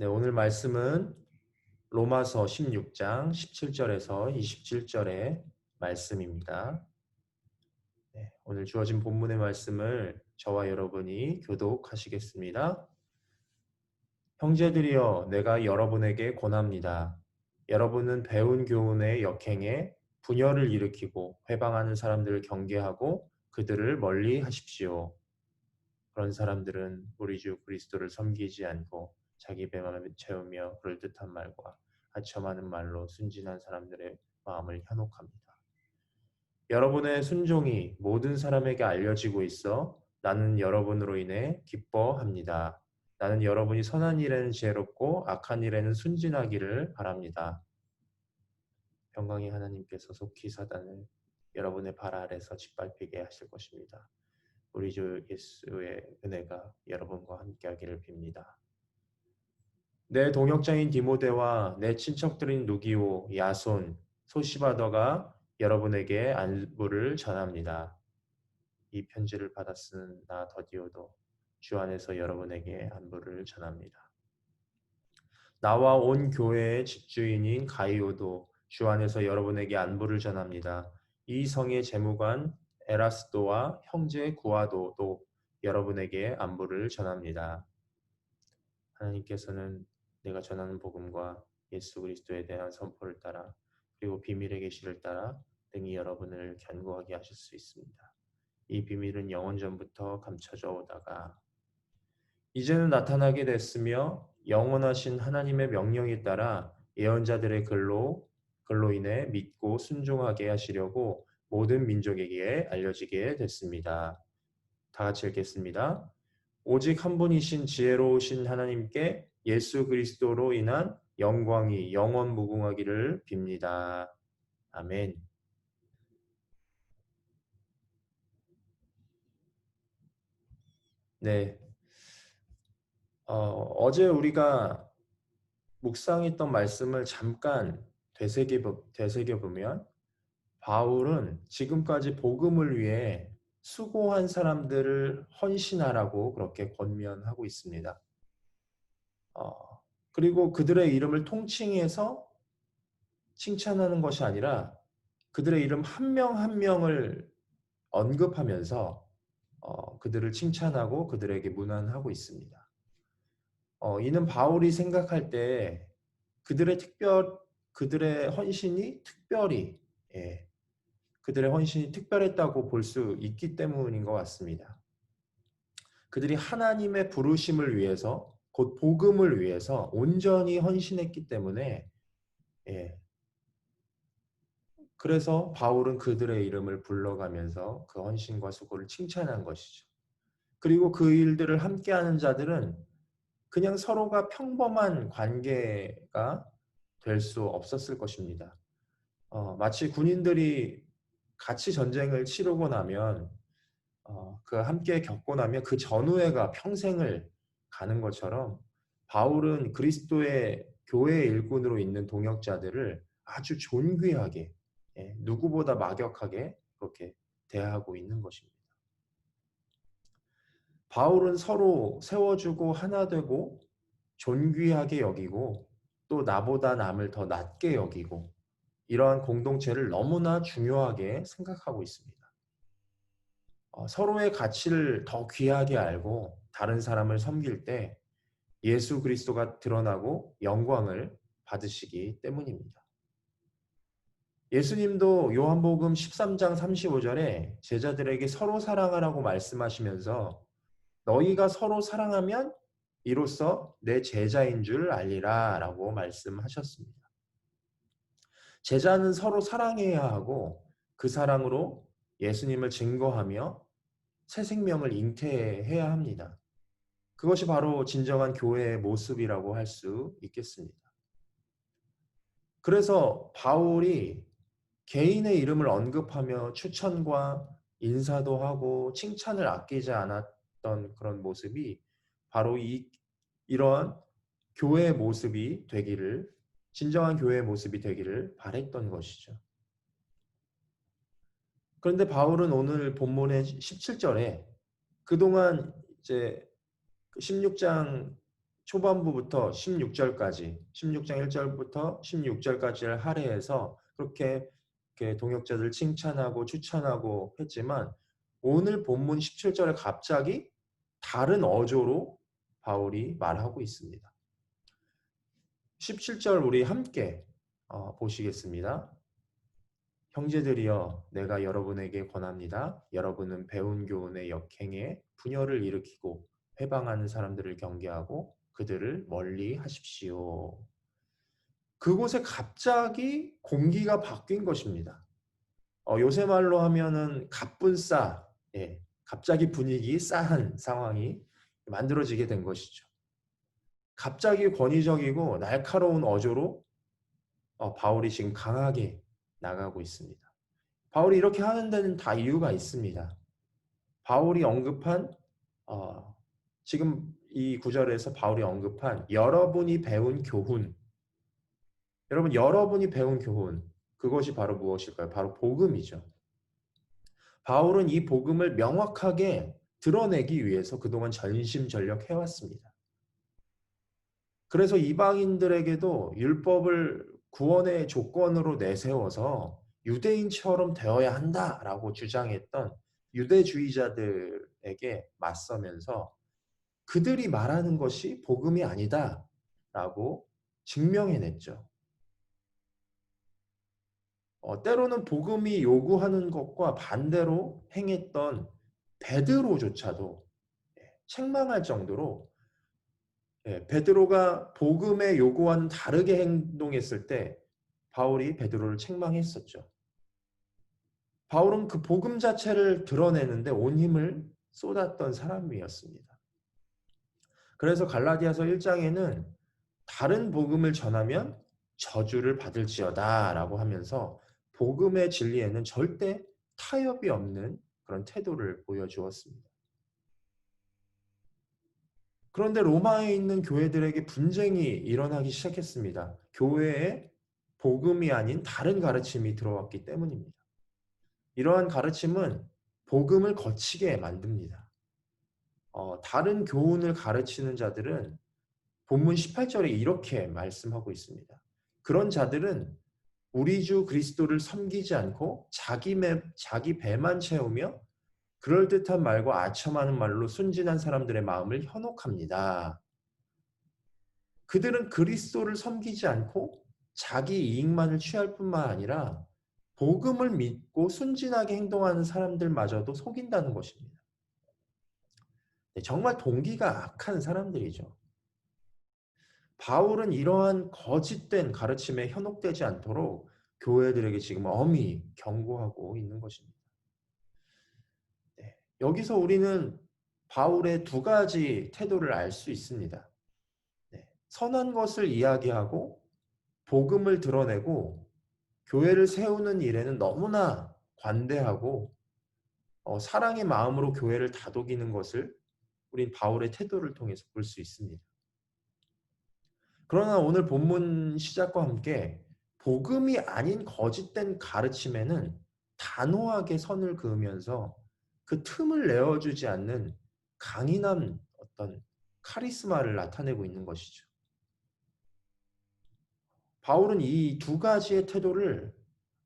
네, 오늘 말씀은 로마서 16장 17절에서 27절의 말씀입니다. 네, 오늘 주어진 본문의 말씀을 저와 여러분이 교독하시겠습니다. 형제들이여, 내가 여러분에게 권합니다. 여러분은 배운 교훈의 역행에 분열을 일으키고 회방하는 사람들을 경계하고 그들을 멀리 하십시오. 그런 사람들은 우리 주 그리스도를 섬기지 않고 자기 배만을 채우며 그럴듯한 말과 하첨하는 말로 순진한 사람들의 마음을 현혹합니다. 여러분의 순종이 모든 사람에게 알려지고 있어 나는 여러분으로 인해 기뻐합니다. 나는 여러분이 선한 일에는 지혜롭고 악한 일에는 순진하기를 바랍니다. 평강의 하나님께서 속히 사단을 여러분의 발 아래서 짓밟히게 하실 것입니다. 우리 주 예수의 은혜가 여러분과 함께하기를 빕니다. 내 동역자인 디모데와 내 친척들인 누기오, 야손, 소시바더가 여러분에게 안부를 전합니다. 이 편지를 받아 쓰는 나 더디오도 주 안에서 여러분에게 안부를 전합니다. 나와 온 교회의 집주인인 가이오도 주 안에서 여러분에게 안부를 전합니다. 이 성의 재무관 에라스도와 형제 구아도도 여러분에게 안부를 전합니다. 하나님께서는 내가 전하는 복음과 예수 그리스도에 대한 선포를 따라 그리고 비밀의 계시를 따라 등이 여러분을 견고하게 하실 수 있습니다. 이 비밀은 영원 전부터 감춰져 오다가 이제는 나타나게 됐으며 영원하신 하나님의 명령에 따라 예언자들의 글로 인해 믿고 순종하게 하시려고 모든 민족에게 알려지게 됐습니다. 다 같이 읽겠습니다. 오직 한 분이신 지혜로우신 하나님께 예수 그리스도로 인한 영광이 영원 무궁하기를 빕니다. 아멘. 네. 어제 우리가 묵상했던 말씀을 잠깐 되새겨보면 바울은 지금까지 복음을 위해 수고한 사람들을 헌신하라고 그렇게 권면하고 있습니다. 그리고 그들의 이름을 통칭해서 칭찬하는 것이 아니라 그들의 이름 한 명 한 명을 언급하면서 그들을 칭찬하고 그들에게 문안하고 있습니다. 이는 바울이 생각할 때 그들의 그들의 헌신이 특별히 예, 그들의 헌신이 특별했다고 볼 수 있기 때문인 것 같습니다. 그들이 하나님의 부르심을 위해서 곧 복음을 위해서 온전히 헌신했기 때문에 예, 그래서 바울은 그들의 이름을 불러가면서 그 헌신과 수고를 칭찬한 것이죠. 그리고 그 일들을 함께하는 자들은 그냥 서로가 평범한 관계가 될 수 없었을 것입니다. 마치 군인들이 같이 전쟁을 치르고 나면 그 함께 겪고 나면 그 전후회가 평생을 가는 것처럼 바울은 그리스도의 교회의 일꾼으로 있는 동역자들을 아주 존귀하게 누구보다 막역하게 그렇게 대하고 있는 것입니다. 바울은 서로 세워주고 하나 되고 존귀하게 여기고 또 나보다 남을 더 낮게 여기고 이러한 공동체를 너무나 중요하게 생각하고 있습니다. 서로의 가치를 더 귀하게 알고 다른 사람을 섬길 때 예수 그리스도가 드러나고 영광을 받으시기 때문입니다. 예수님도 요한복음 13장 35절에 제자들에게 서로 사랑하라고 말씀하시면서 너희가 서로 사랑하면 이로써 내 제자인 줄 알리라 라고 말씀하셨습니다. 제자는 서로 사랑해야 하고 그 사랑으로 예수님을 증거하며 새 생명을 잉태해야 합니다. 그것이 바로 진정한 교회의 모습이라고 할 수 있겠습니다. 그래서 바울이 개인의 이름을 언급하며 추천과 인사도 하고 칭찬을 아끼지 않았던 그런 모습이 바로 이러한 교회의 모습이 되기를, 진정한 교회의 모습이 되기를 바랬던 것이죠. 그런데 바울은 오늘 본문의 17절에 그동안 이제 16장 초반부부터 16절까지 16장 1절부터 16절까지를 할애해서 그렇게 동역자들 칭찬하고 추천하고 했지만 오늘 본문 17절에 갑자기 다른 어조로 바울이 말하고 있습니다. 17절 우리 함께 보시겠습니다. 형제들이여 내가 여러분에게 권합니다. 여러분은 배운 교훈의 역행에 분열을 일으키고 회방하는 사람들을 경계하고 그들을 멀리 하십시오. 그곳에 갑자기 공기가 바뀐 것입니다. 요새 말로 하면은 갑분싸, 갑자기 분위기 싸한 상황이 만들어지게 된 것이죠. 갑자기 권위적이고 날카로운 어조로 바울이 지금 강하게 나가고 있습니다. 바울이 이렇게 하는 데는 다 이유가 있습니다. 바울이 언급한 지금 이 구절에서 바울이 언급한 여러분이 배운 교훈, 여러분 여러분이 배운 교훈, 그것이 바로 무엇일까요? 바로 복음이죠. 바울은 이 복음을 명확하게 드러내기 위해서 그동안 전심전력 해왔습니다. 그래서 이방인들에게도 율법을 구원의 조건으로 내세워서 유대인처럼 되어야 한다라고 주장했던 유대주의자들에게 맞서면서 그들이 말하는 것이 복음이 아니다라고 증명해냈죠. 때로는 복음이 요구하는 것과 반대로 행했던 베드로조차도 책망할 정도로 베드로가 복음에 요구와는 다르게 행동했을 때 바울이 베드로를 책망했었죠. 바울은 그 복음 자체를 드러내는데 온 힘을 쏟았던 사람이었습니다. 그래서 갈라디아서 1장에는 다른 복음을 전하면 저주를 받을지어다 라고 하면서 복음의 진리에는 절대 타협이 없는 그런 태도를 보여주었습니다. 그런데 로마에 있는 교회들에게 분쟁이 일어나기 시작했습니다. 교회에 복음이 아닌 다른 가르침이 들어왔기 때문입니다. 이러한 가르침은 복음을 거치게 만듭니다. 다른 교훈을 가르치는 자들은 본문 18절에 이렇게 말씀하고 있습니다. 그런 자들은 우리 주 그리스도를 섬기지 않고 자기 배만 채우며 그럴듯한 말과 아첨하는 말로 순진한 사람들의 마음을 현혹합니다. 그들은 그리스도를 섬기지 않고 자기 이익만을 취할 뿐만 아니라 복음을 믿고 순진하게 행동하는 사람들마저도 속인다는 것입니다. 정말 동기가 악한 사람들이죠. 바울은 이러한 거짓된 가르침에 현혹되지 않도록 교회들에게 지금 엄히 경고하고 있는 것입니다. 여기서 우리는 바울의 두 가지 태도를 알 수 있습니다. 선한 것을 이야기하고 복음을 드러내고 교회를 세우는 일에는 너무나 관대하고 사랑의 마음으로 교회를 다독이는 것을 우린 바울의 태도를 통해서 볼 수 있습니다. 그러나 오늘 본문 시작과 함께 복음이 아닌 거짓된 가르침에는 단호하게 선을 그으면서 그 틈을 내어주지 않는 강인한 어떤 카리스마를 나타내고 있는 것이죠. 바울은 이 두 가지의 태도를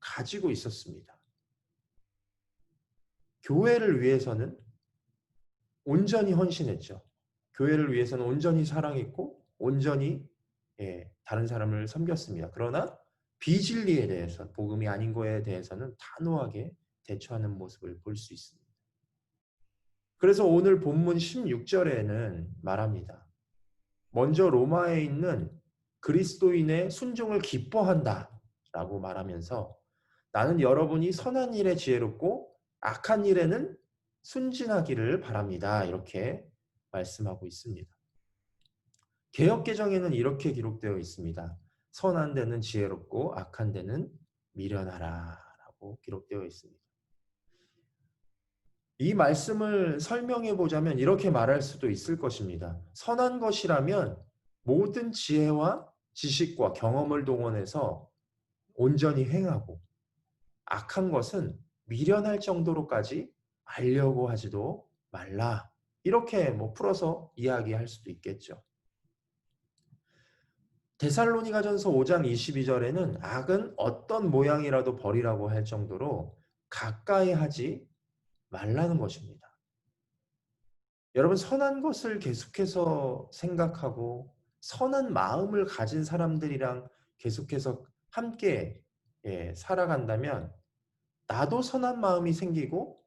가지고 있었습니다. 교회를 위해서는 온전히 헌신했죠. 교회를 위해서는 온전히 사랑했고 온전히 다른 사람을 섬겼습니다. 그러나 비진리에 대해서 복음이 아닌 거에 대해서는 단호하게 대처하는 모습을 볼 수 있습니다. 그래서 오늘 본문 16절에는 말합니다. 먼저 로마에 있는 그리스도인의 순종을 기뻐한다 라고 말하면서 나는 여러분이 선한 일에 지혜롭고 악한 일에는 순진하기를 바랍니다. 이렇게 말씀하고 있습니다. 개역개정에는 이렇게 기록되어 있습니다. 선한 데는 지혜롭고 악한 데는 미련하라 라고 기록되어 있습니다. 이 말씀을 설명해 보자면 이렇게 말할 수도 있을 것입니다. 선한 것이라면 모든 지혜와 지식과 경험을 동원해서 온전히 행하고 악한 것은 미련할 정도로까지 알려고 하지도 말라. 이렇게 풀어서 이야기할 수도 있겠죠. 데살로니가전서 5장 22절에는 악은 어떤 모양이라도 버리라고 할 정도로 가까이 하지 말라는 것입니다. 여러분, 선한 것을 계속해서 생각하고 선한 마음을 가진 사람들이랑 계속해서 함께 살아간다면 나도 선한 마음이 생기고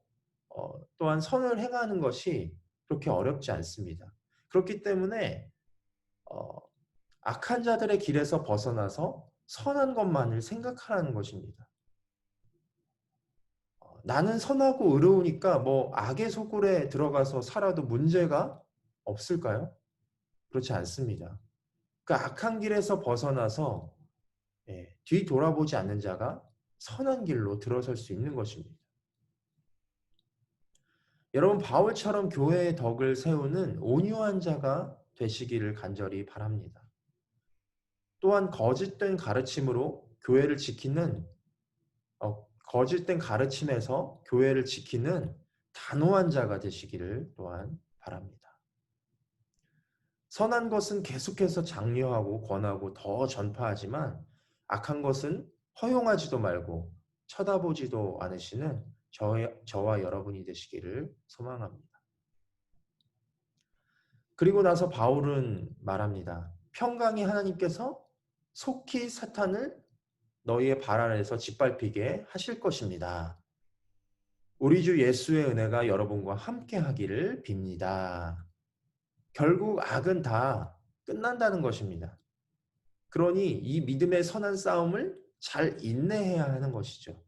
또한 선을 행하는 것이 그렇게 어렵지 않습니다. 그렇기 때문에 어, 악한 자들의 길에서 벗어나서 선한 것만을 생각하라는 것입니다. 나는 선하고 의로우니까 뭐 악의 소굴에 들어가서 살아도 문제가 없을까요? 그렇지 않습니다. 그 악한 길에서 벗어나서 뒤돌아보지 않는 자가 선한 길로 들어설 수 있는 것입니다. 여러분, 바울처럼 교회의 덕을 세우는 온유한 자가 되시기를 간절히 바랍니다. 또한 거짓된 가르침으로 교회를 지키는 거짓된 가르침에서 교회를 지키는 단호한 자가 되시기를 또한 바랍니다. 선한 것은 계속해서 장려하고 권하고 더 전파하지만 악한 것은 허용하지도 말고 쳐다보지도 않으시는 저와 여러분이 되시기를 소망합니다. 그리고 나서 바울은 말합니다. 평강의 하나님께서 속히 사탄을 너희의 발 아래에서 짓밟히게 하실 것입니다. 우리 주 예수의 은혜가 여러분과 함께 하기를 빕니다. 결국 악은 다 끝난다는 것입니다. 그러니 이 믿음의 선한 싸움을 잘 인내해야 하는 것이죠.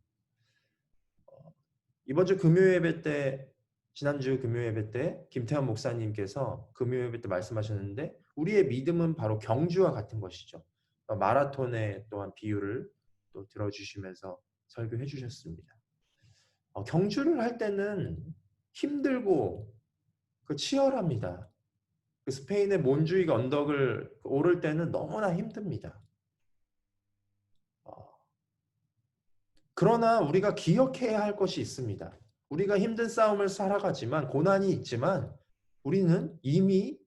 이번 주 금요예배 때, 지난주 금요예배 때 김태환 목사님께서 금요예배 때 말씀하셨는데 우리의 믿음은 바로 경주와 같은 것이죠. 마라톤의 또한 비유를 또 들어주시면서 설교해 주셨습니다. 경주를 할 때는 힘들고 치열합니다. 그 스페인의 몬주익 언덕을 오를 때는 너무나 힘듭니다. 그러나 우리가 기억해야 할 것이 있습니다. 우리가 힘든 싸움을 살아가지만 고난이 있지만 우리는 이미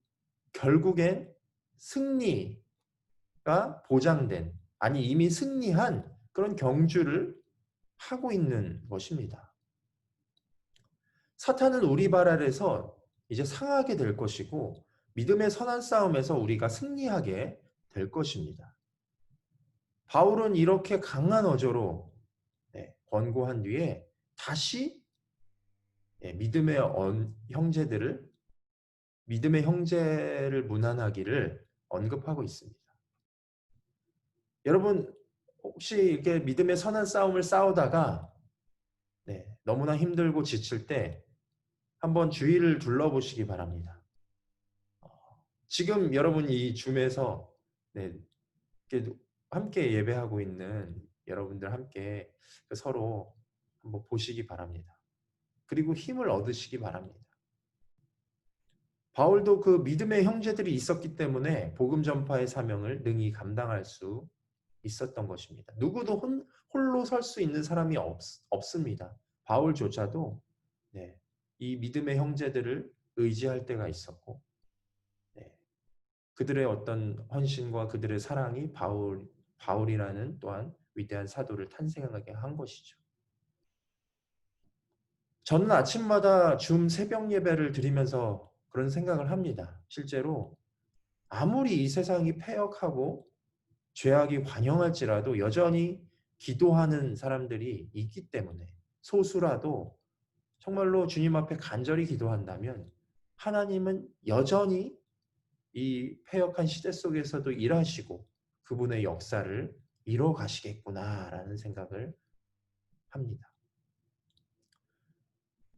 결국엔 승리가 보장된 아니 이미 승리한 그런 경주를 하고 있는 것입니다. 사탄은 우리 발 아래서 이제 상하게 될 것이고 믿음의 선한 싸움에서 우리가 승리하게 될 것입니다. 바울은 이렇게 강한 어조로 권고한 뒤에 다시 믿음의 형제를 문안하기를 언급하고 있습니다. 여러분, 혹시 이렇게 믿음의 선한 싸움을 싸우다가 너무나 힘들고 지칠 때 한번 주위를 둘러보시기 바랍니다. 지금 여러분 이 줌에서 함께 예배하고 있는 여러분들 함께 서로 한번 보시기 바랍니다. 그리고 힘을 얻으시기 바랍니다. 바울도 그 믿음의 형제들이 있었기 때문에 복음 전파의 사명을 능히 감당할 수 있었던 것입니다. 누구도 홀로 설 수 있는 사람이 없습니다. 바울조차도 이 믿음의 형제들을 의지할 때가 있었고 그들의 어떤 헌신과 그들의 사랑이 바울이라는 또한 위대한 사도를 탄생하게 한 것이죠. 저는 아침마다 줌 새벽 예배를 드리면서 그런 생각을 합니다. 실제로 아무리 이 세상이 패역하고 죄악이 관영할지라도 여전히 기도하는 사람들이 있기 때문에 소수라도 정말로 주님 앞에 간절히 기도한다면 하나님은 여전히 이 패역한 시대 속에서도 일하시고 그분의 역사를 이뤄 가시겠구나라는 생각을 합니다.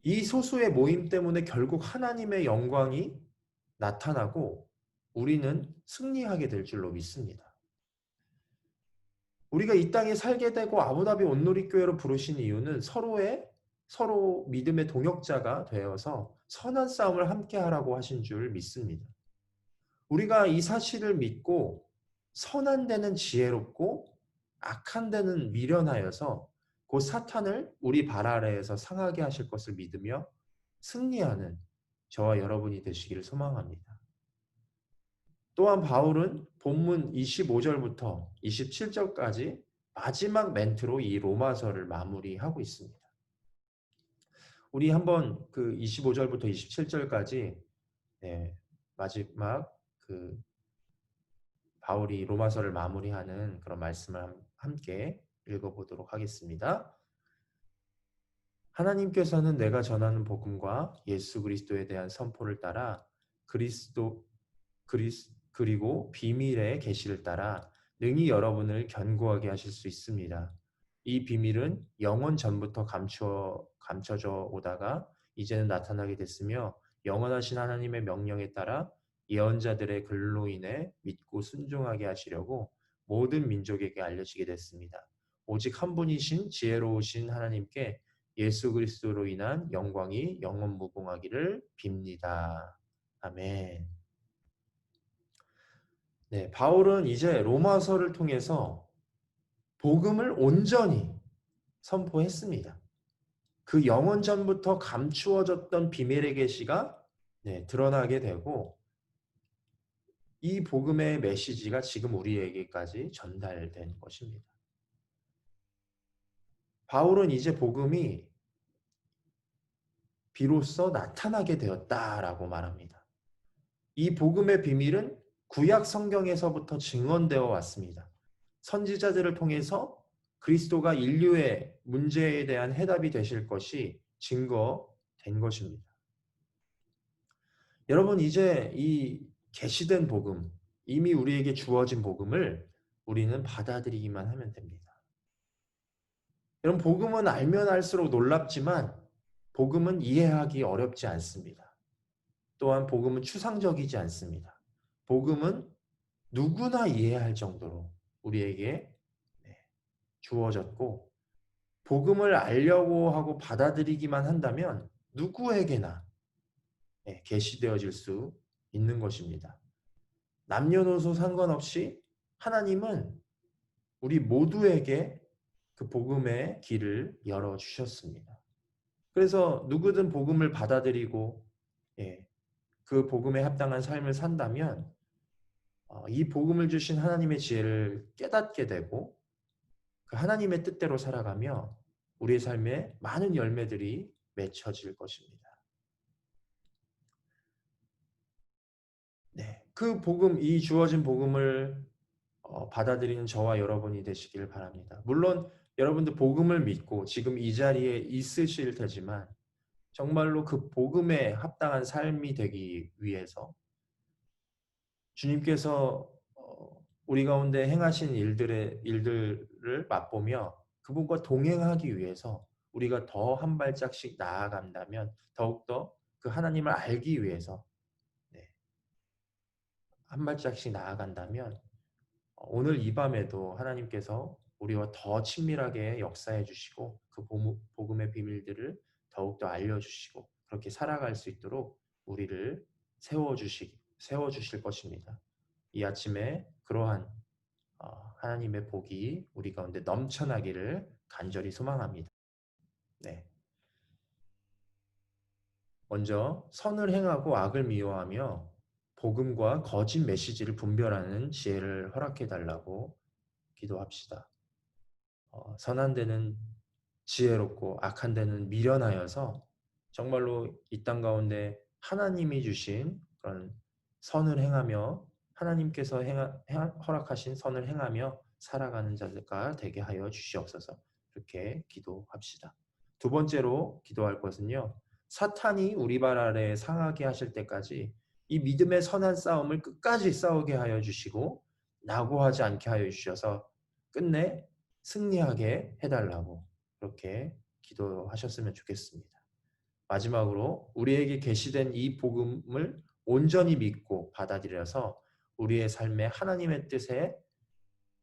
이 소수의 모임 때문에 결국 하나님의 영광이 나타나고 우리는 승리하게 될 줄로 믿습니다. 우리가 이 땅에 살게 되고 아부다비 온누리교회로 부르신 이유는 서로 믿음의 동역자가 되어서 선한 싸움을 함께 하라고 하신 줄 믿습니다. 우리가 이 사실을 믿고 선한 데는 지혜롭고 악한 데는 미련하여서 곧 사탄을 우리 발 아래에서 상하게 하실 것을 믿으며 승리하는 저와 여러분이 되시기를 소망합니다. 또한 바울은 본문 25절부터 27절까지 마지막 멘트로 이 로마서를 마무리하고 있습니다. 우리 한번 그 25절부터 27절까지 마지막 그 바울이 로마서를 마무리하는 그런 말씀을 함께 읽어보도록 하겠습니다. 하나님께서는 내가 전하는 복음과 예수 그리스도에 대한 선포를 따라 그리고 비밀의 계시를 따라 능히 여러분을 견고하게 하실 수 있습니다. 이 비밀은 영원 전부터 감춰져 오다가 이제는 나타나게 됐으며 영원하신 하나님의 명령에 따라 예언자들의 글로 인해 믿고 순종하게 하시려고 모든 민족에게 알려지게 됐습니다. 오직 한 분이신 지혜로우신 하나님께 예수 그리스도로 인한 영광이 영원 무궁하기를 빕니다. 아멘. 네, 바울은 이제 로마서를 통해서 복음을 온전히 선포했습니다. 그 영원 전부터 감추어졌던 비밀의 계시가 드러나게 되고 이 복음의 메시지가 지금 우리에게까지 전달된 것입니다. 바울은 이제 복음이 비로소 나타나게 되었다라고 말합니다. 이 복음의 비밀은 구약 성경에서부터 증언되어 왔습니다. 선지자들을 통해서 그리스도가 인류의 문제에 대한 해답이 되실 것이 증거된 것입니다. 여러분, 이제 이 계시된 복음, 이미 우리에게 주어진 복음을 우리는 받아들이기만 하면 됩니다. 여러분, 복음은 알면 알수록 놀랍지만 복음은 이해하기 어렵지 않습니다. 또한 복음은 추상적이지 않습니다. 복음은 누구나 이해할 정도로 우리에게 주어졌고 복음을 알려고 하고 받아들이기만 한다면 누구에게나 계시되어질 수 있는 것입니다. 남녀노소 상관없이 하나님은 우리 모두에게 그 복음의 길을 열어주셨습니다. 그래서 누구든 복음을 받아들이고 그 복음에 합당한 삶을 산다면 이 복음을 주신 하나님의 지혜를 깨닫게 되고 그 하나님의 뜻대로 살아가며 우리의 삶에 많은 열매들이 맺혀질 것입니다. 그 복음, 이 주어진 복음을 받아들이는 저와 여러분이 되시길 바랍니다. 물론 여러분들 복음을 믿고 지금 이 자리에 있으실 테지만 정말로 그 복음에 합당한 삶이 되기 위해서 주님께서 우리 가운데 행하신 일들을 맛보며 그분과 동행하기 위해서 우리가 더 한 발짝씩 나아간다면 더욱더 그 하나님을 알기 위해서 한 발짝씩 나아간다면 오늘 이 밤에도 하나님께서 우리와 더 친밀하게 역사해 주시고 그 복음의 비밀들을 더욱더 알려주시고 그렇게 살아갈 수 있도록 우리를 세워주실 것입니다. 이 아침에 그러한 하나님의 복이 우리 가운데 넘쳐나기를 간절히 소망합니다. 먼저 선을 행하고 악을 미워하며 복음과 거짓 메시지를 분별하는 지혜를 허락해 달라고 기도합시다. 선한 데는 지혜롭고 악한 데는 미련하여서 정말로 이 땅 가운데 하나님이 주신 그런 선을 행하며 하나님께서 허락하신 선을 행하며 살아가는 자가 되게 하여 주시옵소서. 이렇게 기도합시다. 두 번째로 기도할 것은요. 사탄이 우리 발 아래 상하게 하실 때까지 이 믿음의 선한 싸움을 끝까지 싸우게 하여 주시고 낙오하지 않게 하여 주셔서 끝내 승리하게 해달라고 그렇게 기도하셨으면 좋겠습니다. 마지막으로 우리에게 계시된 이 복음을 온전히 믿고 받아들여서 우리의 삶에 하나님의 뜻에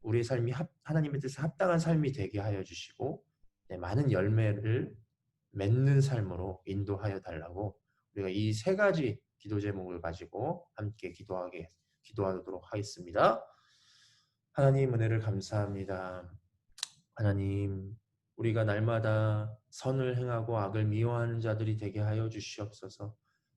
우리의 삶이 하나님의 뜻에 합당한 삶이 되게 하여 주시고 많은 열매를 맺는 삶으로 인도하여 달라고 우리가 이 세 가지 기도 제목을 가지고 함께 기도하도록 하겠습니다. 하나님 은혜를 감사합니다. 하나님, 우리가 날마다 선을 행하고 악을 미워하는 자들이 되게 하여 주시옵소서.